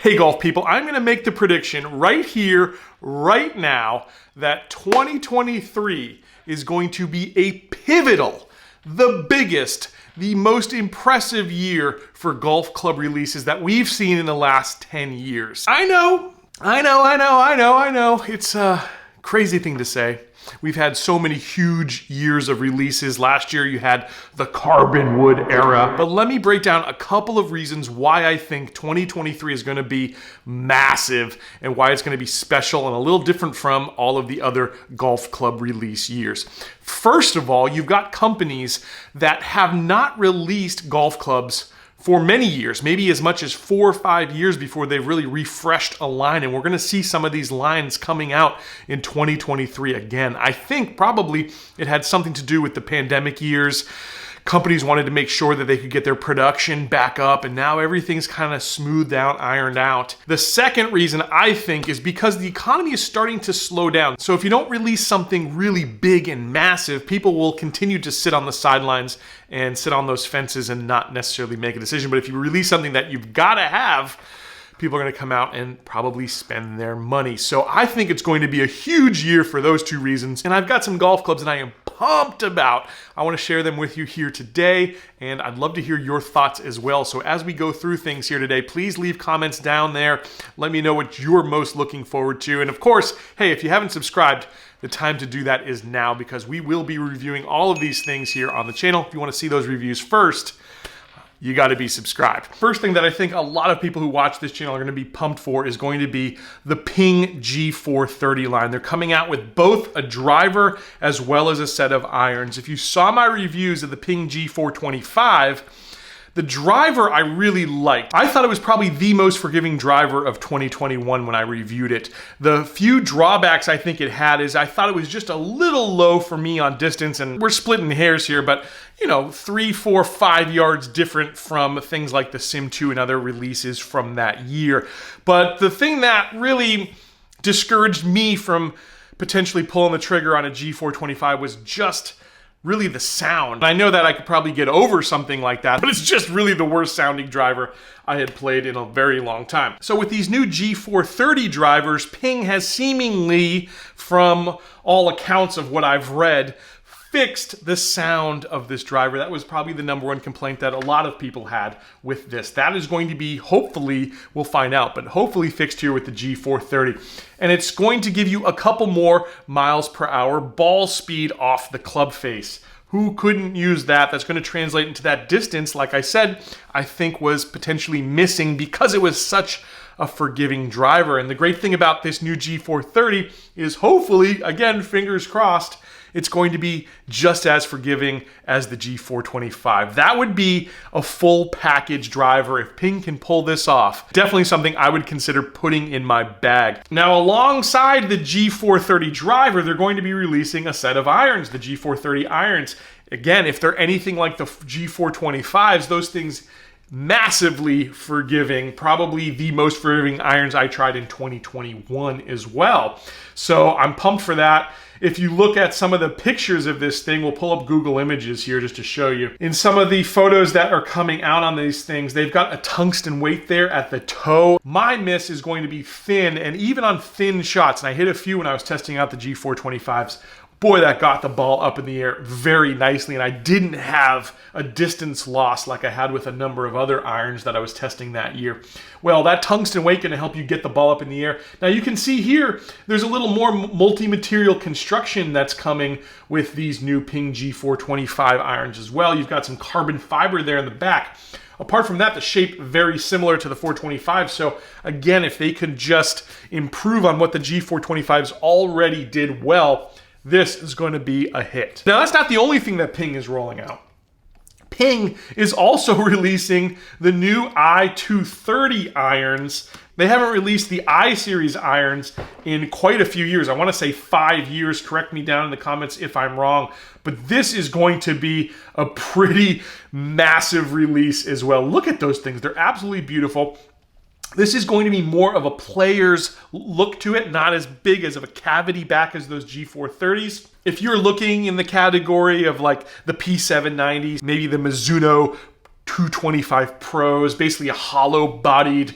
Hey golf people, I'm going to make the prediction right here, right now, that 2023 is going to be a pivotal, the biggest, the most impressive year for golf club releases that we've seen in the last 10 years. I know. It's a crazy thing to say. We've had so many huge years of releases. Last year you had the carbon wood era. But let me break down a couple of reasons why I think 2023 is going to be massive and why it's going to be special and a little different from all of the other golf club release years. First of all, you've got companies that have not released golf clubs for many years, maybe as much as 4 or 5 years before they've really refreshed a line. And we're going to see some of these lines coming out in 2023 again. I think probably it had something to do with the pandemic years. Companies wanted to make sure that they could get their production back up, and now everything's kind of smoothed out, ironed out. The second reason I think is because the economy is starting to slow down. So if you don't release something really big and massive, people will continue to sit on the sidelines and sit on those fences and not necessarily make a decision. But if you release something that you've got to have, people are going to come out and probably spend their money. So I think it's going to be a huge year for those two reasons. And I've got some golf clubs that I am pumped about. I want to share them with you here today, and I'd love to hear your thoughts as well. So as we go through things here today, please leave comments down there. Let me know what you're most looking forward to. And of course, hey, if you haven't subscribed, the time to do that is now, because we will be reviewing all of these things here on the channel. If you want to see those reviews first, you got to be subscribed. First thing that I think a lot of people who watch this channel are going to be pumped for is going to be the Ping G430 line. They're coming out with both a driver as well as a set of irons. If you saw my reviews of the Ping G425, the driver I really liked. I thought it was probably the most forgiving driver of 2021 when I reviewed it. The few drawbacks I think it had is I thought it was just a little low for me on distance, and we're splitting hairs here, but 3, 4, 5 yards different from things like the Sim 2 and other releases from that year. But the thing that really discouraged me from potentially pulling the trigger on a G425 was just really the sound. I know that I could probably get over something like that, but it's just really the worst sounding driver I had played in a very long time. So with these new G430 drivers, Ping has seemingly, from all accounts of what I've read, fixed the sound of this driver. That was probably the number one complaint that a lot of people had with this. That is going to be, hopefully, we'll find out, but hopefully fixed here with the G430. And it's going to give you a couple more miles per hour ball speed off the club face. Who couldn't use that? That's going to translate into that distance, like I said, I think was potentially missing because it was such a forgiving driver. And the great thing about this new G430 is hopefully, again, fingers crossed, it's going to be just as forgiving as the G425. That would be a full package driver if Ping can pull this off. Definitely something I would consider putting in my bag. Now, alongside the G430 driver, they're going to be releasing a set of irons, the G430 irons. Again, if they're anything like the G425s, those things massively forgiving, probably the most forgiving irons I tried in 2021 as well. So I'm pumped for that. If you look at some of the pictures of this thing, we'll pull up Google Images here just to show you. In some of the photos that are coming out on these things, they've got a tungsten weight there at the toe. My miss is going to be thin, and even on thin shots, and I hit a few when I was testing out the G425s, boy, that got the ball up in the air very nicely, and I didn't have a distance loss like I had with a number of other irons that I was testing that year. Well, that tungsten weight going to help you get the ball up in the air. Now you can see here, there's a little more multi-material construction that's coming with these new Ping G425 irons as well. You've got some carbon fiber there in the back. Apart from that, the shape very similar to the 425. So again, if they could just improve on what the G425s already did well, this is going to be a hit. Now, that's not the only thing that Ping is rolling out. Ping is also releasing the new I230 irons. They haven't released the I-Series irons in quite a few years. I want to say 5 years. Correct me down in the comments if I'm wrong. But this is going to be a pretty massive release as well. Look at those things. They're absolutely beautiful. This is going to be more of a player's look to it, not as big as of a cavity back as those G430s. If you're looking in the category of like the P790s, maybe the Mizuno 225 Pros, basically a hollow-bodied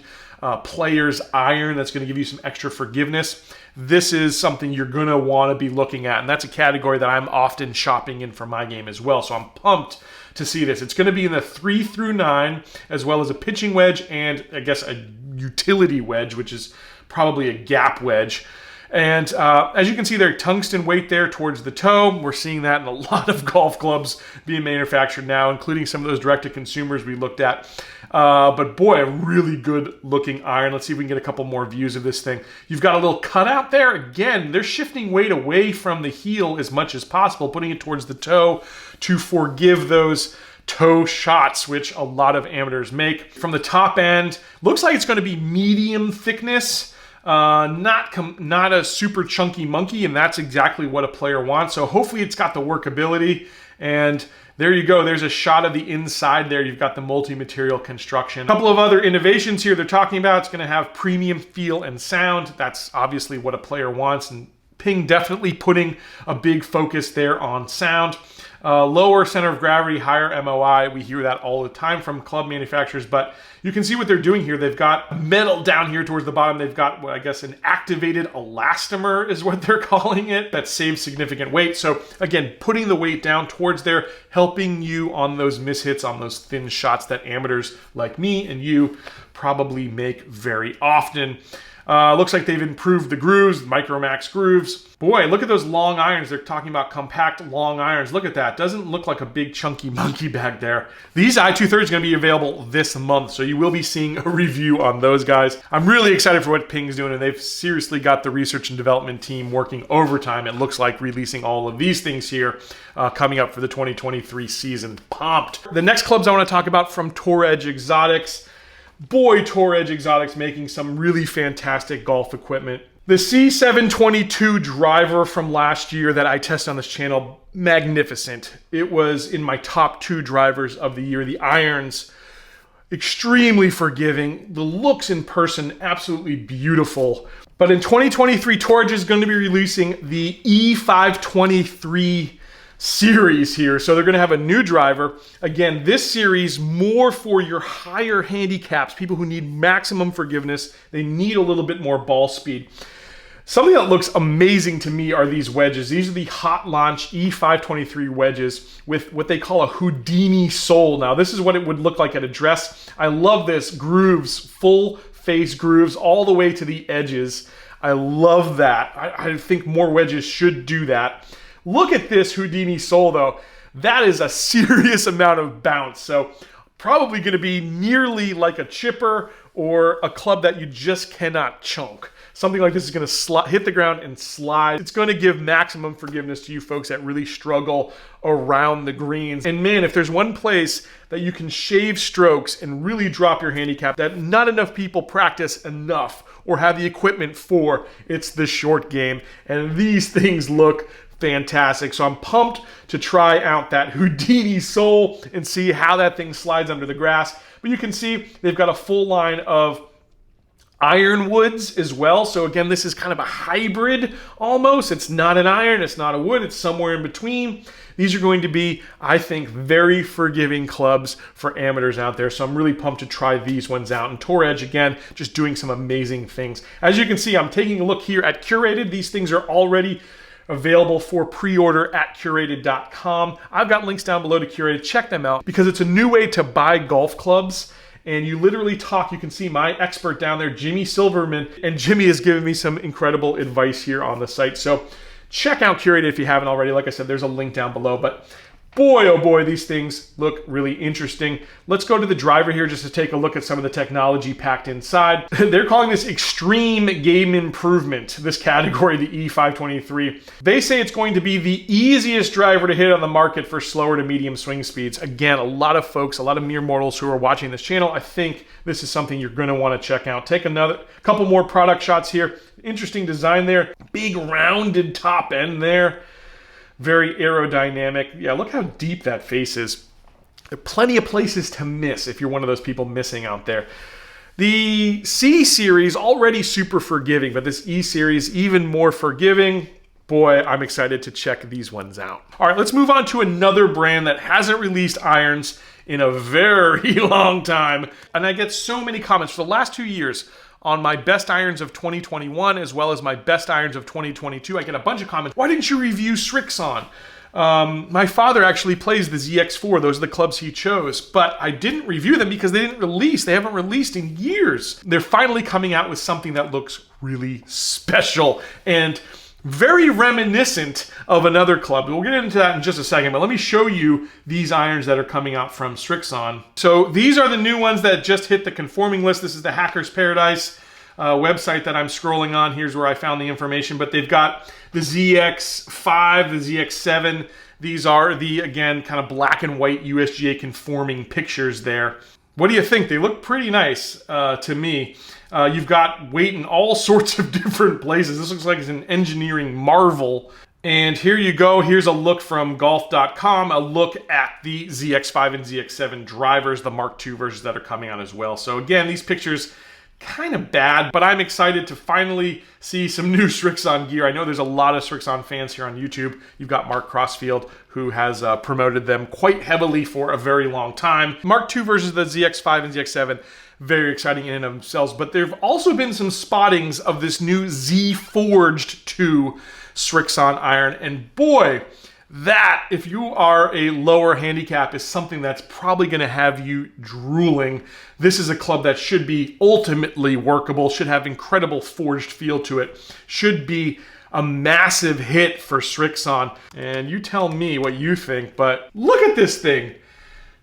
player's iron that's going to give you some extra forgiveness, this is something you're going to want to be looking at. And that's a category that I'm often shopping in for my game as well. So I'm pumped to see this. It's going to be in the 3 through 9, as well as a pitching wedge and I guess a utility wedge, which is probably a gap wedge. And as you can see there, tungsten weight there towards the toe. We're seeing that in a lot of golf clubs being manufactured now, including some of those direct-to-consumers we looked at. But boy, a really good looking iron. Let's see if we can get a couple more views of this thing. You've got a little cutout there. Again, they're shifting weight away from the heel as much as possible, putting it towards the toe to forgive those toe shots, which a lot of amateurs make. From the top end, looks like it's going to be medium thickness. Not a super chunky monkey, and that's exactly what a player wants. So hopefully it's got the workability, and there you go. There's a shot of the inside there. You've got the multi-material construction. A couple of other innovations here they're talking about. It's going to have premium feel and sound. That's obviously what a player wants, and Ping definitely putting a big focus there on sound. Lower center of gravity, higher MOI. We hear that all the time from club manufacturers, but you can see what they're doing here. They've got metal down here towards the bottom. They've got, well, I guess, an activated elastomer is what they're calling it, that saves significant weight. So again, putting the weight down towards there, helping you on those mishits, on those thin shots that amateurs like me and you probably make very often. Looks like they've improved the grooves, Micromax grooves. Boy, look at those long irons. They're talking about compact long irons. Look at that. Doesn't look like a big chunky monkey back there. These I-230s are going to be available this month, so you will be seeing a review on those guys. I'm really excited for what Ping's doing, and they've seriously got the research and development team working overtime. It looks like releasing all of these things here coming up for the 2023 season. Pumped. The next clubs I want to talk about from Tour Edge Exotics. Boy, Tour Edge Exotics making some really fantastic golf equipment. The C722 driver from last year that I tested on this channel, magnificent. It was in my top 2 drivers of the year. The irons, extremely forgiving. The looks in person, absolutely beautiful. But in 2023, Tour Edge is going to be releasing the E523 series here. So they're going to have a new driver. Again, this series more for your higher handicaps, people who need maximum forgiveness. They need a little bit more ball speed. Something that looks amazing to me are these wedges. These are the Hot Launch E523 wedges with what they call a Houdini sole. Now, this is what it would look like at a dress. I love this. Grooves, full face grooves all the way to the edges. I love that. I think more wedges should do that. Look at this Houdini sole though. That is a serious amount of bounce. So probably going to be nearly like a chipper or a club that you just cannot chunk. Something like this is going to hit the ground and slide. It's going to give maximum forgiveness to you folks that really struggle around the greens. And man, if there's one place that you can shave strokes and really drop your handicap that not enough people practice enough or have the equipment for, it's the short game. And these things look fantastic. So I'm pumped to try out that Houdini sole and see how that thing slides under the grass. But you can see they've got a full line of ironwoods as well. So again, this is kind of a hybrid almost. It's not an iron, it's not a wood, it's somewhere in between. These are going to be, I think, very forgiving clubs for amateurs out there. So I'm really pumped to try these ones out. And Tour Edge, again, just doing some amazing things. As you can see, I'm taking a look here at Curated. These things are already available for pre-order at curated.com. I've got links down below to Curated. Check them out because it's a new way to buy golf clubs. And you literally talk, you can see my expert down there, Jimmy Silverman, and Jimmy has given me some incredible advice here on the site. So check out Curated if you haven't already. Like I said, there's a link down below, but boy, oh boy, these things look really interesting. Let's go to the driver here just to take a look at some of the technology packed inside. They're calling this extreme game improvement, this category, the E523. They say it's going to be the easiest driver to hit on the market for slower to medium swing speeds. Again, a lot of folks, a lot of mere mortals who are watching this channel, I think this is something you're going to want to check out. Take another couple more product shots here. Interesting design there. Big rounded top end there. Very aerodynamic. Yeah, look how deep that face is. There are plenty of places to miss if you're one of those people missing out there. The C series, already super forgiving, but this E series, even more forgiving. Boy, I'm excited to check these ones out. All right, let's move on to another brand that hasn't released irons in a very long time. And I get so many comments for the last 2 years on my best irons of 2021 as well as my best irons of 2022. I get a bunch of comments. Why didn't you review Srixon? My father actually plays the ZX4. Those are the clubs he chose, but I didn't review them because they didn't release. They haven't released in years. They're finally coming out with something that looks really special and very reminiscent of another club. We'll get into that in just a second, but let me show you these irons that are coming out from Srixon. So these are the new ones that just hit the conforming list. This is the Hacker's Paradise website that I'm scrolling on. Here's where I found the information, but they've got the ZX5, the ZX7. These are the, again, kind of black and white USGA conforming pictures there. What do you think? They look pretty nice to me. You've got weight in all sorts of different places. This looks like it's an engineering marvel. And here you go. Here's a look from golf.com, a look at the ZX5 and ZX7 drivers, the Mark II versions that are coming out as well. So again, these pictures kind of bad, but I'm excited to finally see some new Srixon gear. I know there's a lot of Srixon fans here on YouTube. You've got Mark Crossfield, who has promoted them quite heavily for a very long time. Mark II versions of the ZX5 and ZX7, very exciting in and of themselves, but there have also been some spottings of this new Z Forged 2 Srixon iron, and boy, that, if you are a lower handicap, is something that's probably going to have you drooling. This is a club that should be ultimately workable, should have incredible forged feel to it, should be a massive hit for Srixon. And you tell me what you think, but look at this thing.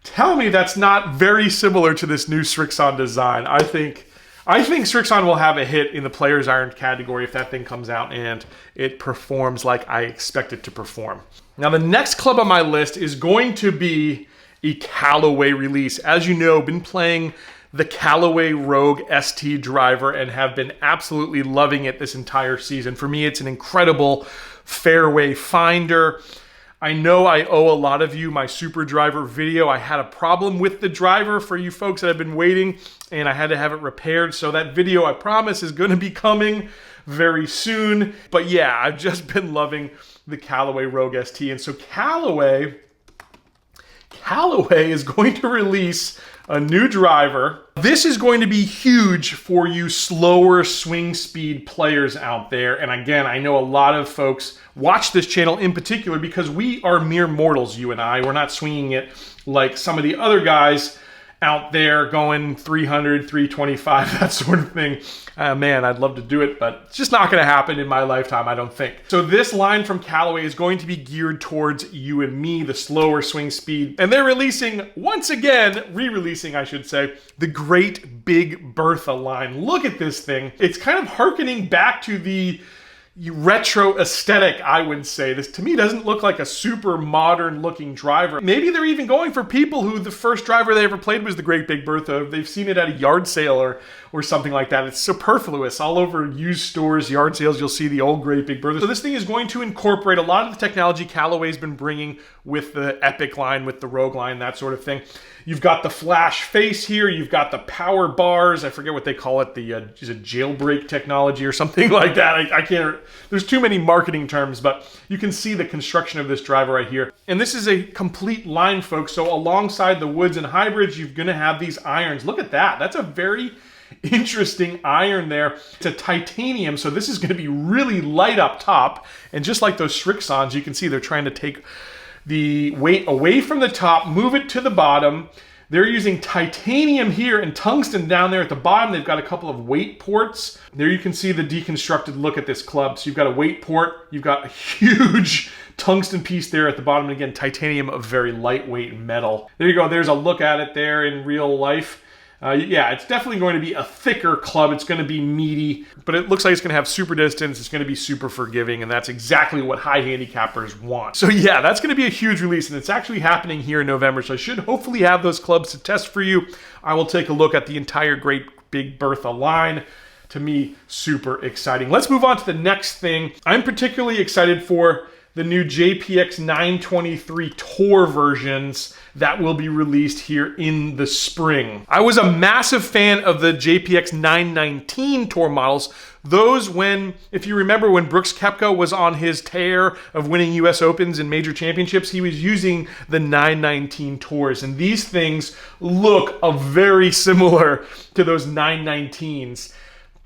Tell me that's not very similar to this new Srixon design. I think Srixon will have a hit in the Player's Iron category if that thing comes out and it performs like I expect it to perform. Now, the next club on my list is going to be a Callaway release. As you know, I've been playing the Callaway Rogue ST driver and have been absolutely loving it this entire season. For me, it's an incredible fairway finder. I know I owe a lot of you my Super Driver video. I had a problem with the driver for you folks that have been waiting, and I had to have it repaired. So that video, I promise, is going to be coming very soon. But yeah, I've just been loving the Callaway Rogue ST. And so Callaway is going to release a new driver. This is going to be huge for you slower swing speed players out there. And again, I know a lot of folks watch this channel in particular because we are mere mortals, you and I. We're not swinging it like some of the other guys out there going 300, 325, that sort of thing. Man, I'd love to do it, but it's just not going to happen in my lifetime, I don't think. So this line from Callaway is going to be geared towards you and me, the slower swing speed. And they're releasing, once again, re-releasing, I should say, the Great Big Bertha line. Look at this thing. It's kind of hearkening back to the retro aesthetic, I would say. This to me doesn't look like a super modern looking driver. Maybe they're even going for people who the first driver they ever played was the Great Big Bertha. They've seen it at a yard sale or something like that. It's superfluous. All over used stores, yard sales, you'll see the old Great Big Bertha. So this thing is going to incorporate a lot of the technology Callaway's been bringing with the Epic line, with the Rogue line, that sort of thing. You've got the flash face here. You've got the power bars. I forget what they call it. The is it jailbreak technology or something like that? I can't. There's too many marketing terms, but you can see the construction of this driver right here. And this is a complete line, folks. So alongside the woods and hybrids, you're going to have these irons. Look at that. That's a very interesting iron there. It's a titanium, so this is going to be really light up top. And just like those Srixons, you can see they're trying to take the weight away from the top, move it to the bottom. They're using titanium here and tungsten down there at the bottom. They've got a couple of weight ports. There you can see the deconstructed look at this club. So you've got a weight port, you've got a huge tungsten piece there at the bottom. And again, titanium, a very lightweight metal. There you go. There's a look at it there in real life. Yeah, it's definitely going to be a thicker club. It's going to be meaty, but it looks like it's going to have super distance. It's going to be super forgiving, and that's exactly what high handicappers want. So yeah, that's going to be a huge release, and it's actually happening here in November, so I should hopefully have those clubs to test for you. I will take a look at the entire Great Big Bertha line. To me, super exciting. Let's move on to the next thing. I'm particularly excited for the new JPX 923 Tour versions that will be released here in the spring. I was a massive fan of the JPX 919 Tour models. Those if you remember when Brooks Koepka was on his tear of winning US Opens and major championships, he was using the 919 Tours. And these things look very similar to those 919s.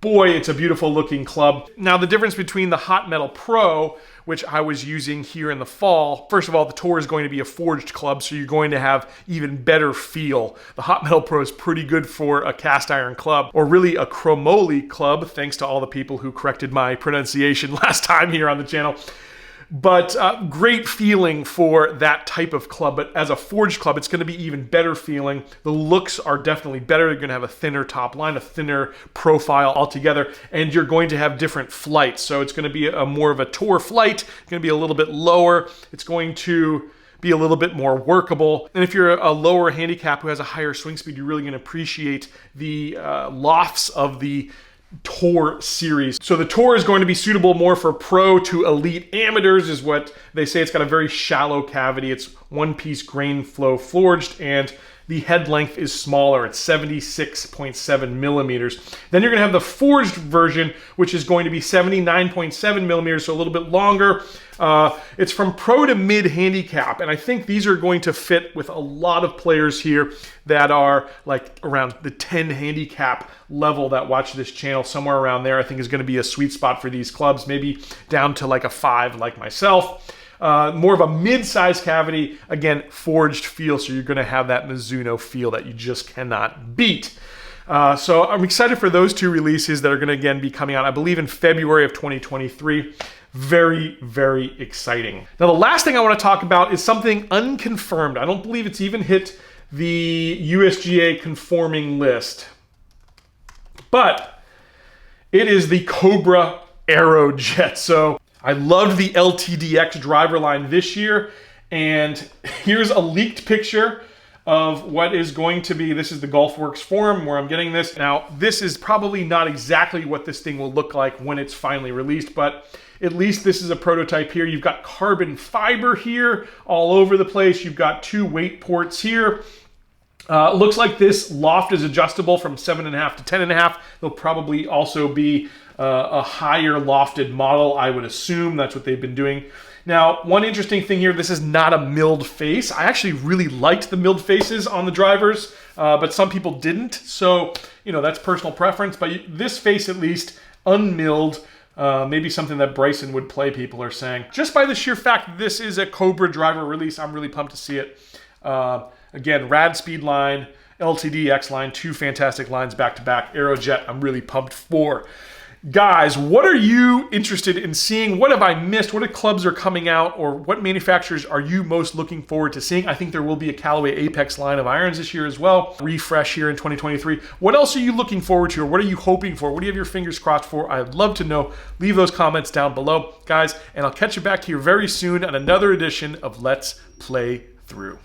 Boy, it's a beautiful looking club. Now, the difference between the Hot Metal Pro, which I was using here in the fall, first of all, the Tour is going to be a forged club, so you're going to have even better feel. The Hot Metal Pro is pretty good for a cast iron club, or really a chromoly club, thanks to all the people who corrected my pronunciation last time here on the channel. But great feeling for that type of club. But as a forged club, it's going to be even better feeling. The looks are definitely better. You're going to have a thinner top line, a thinner profile altogether, and you're going to have different flights. So it's going to be more of a tour flight. It's going to be a little bit lower. It's going to be a little bit more workable. And if you're a lower handicap who has a higher swing speed, you're really going to appreciate the lofts of the Tour series. So the Tour is going to be suitable more for pro to elite amateurs, is what they say. It's got a very shallow cavity. It's one-piece grain flow forged, and the head length is smaller. It's 76.7 millimeters. Then you're going to have the forged version, which is going to be 79.7 millimeters, so a little bit longer. It's from pro to mid handicap, and I think these are going to fit with a lot of players here that are like around the 10 handicap level that watch this channel. Somewhere around there I think is going to be a sweet spot for these clubs, maybe down to like a 5 like myself. More of a mid-size cavity, again, forged feel, so you're going to have that Mizuno feel that you just cannot beat. So I'm excited for those two releases that are going to, again, be coming out, I believe, in February of 2023. Very, very exciting. Now, the last thing I want to talk about is something unconfirmed. I don't believe it's even hit the USGA conforming list, but it is the Cobra Aerojet. So I loved the LTDX driver line this year, and here's a leaked picture of what is going to be, this is the Golfworks forum where I'm getting this. Now, this is probably not exactly what this thing will look like when it's finally released, but at least this is a prototype here. You've got carbon fiber here all over the place. You've got 2 weight ports here. Looks like this loft is adjustable from 7.5 to 10.5. There'll probably also be a higher lofted model, I would assume. That's what they've been doing. Now, one interesting thing here, this is not a milled face. I actually really liked the milled faces on the drivers, but some people didn't. So, you know, that's personal preference. But this face, at least, unmilled, maybe something that Bryson would play, people are saying. Just by the sheer fact that this is a Cobra driver release, I'm really pumped to see it. Again, rad speed line, LTD X line, 2 fantastic lines back to back. Aerojet, I'm really pumped for. Guys, what are you interested in seeing? What have I missed? What clubs are coming out, or what manufacturers are you most looking forward to seeing? I think there will be a Callaway Apex line of irons this year as well. Refresh here in 2023. What else are you looking forward to, or what are you hoping for? What do you have your fingers crossed for? I'd love to know. Leave those comments down below, guys, and I'll catch you back here very soon on another edition of Let's Play Through.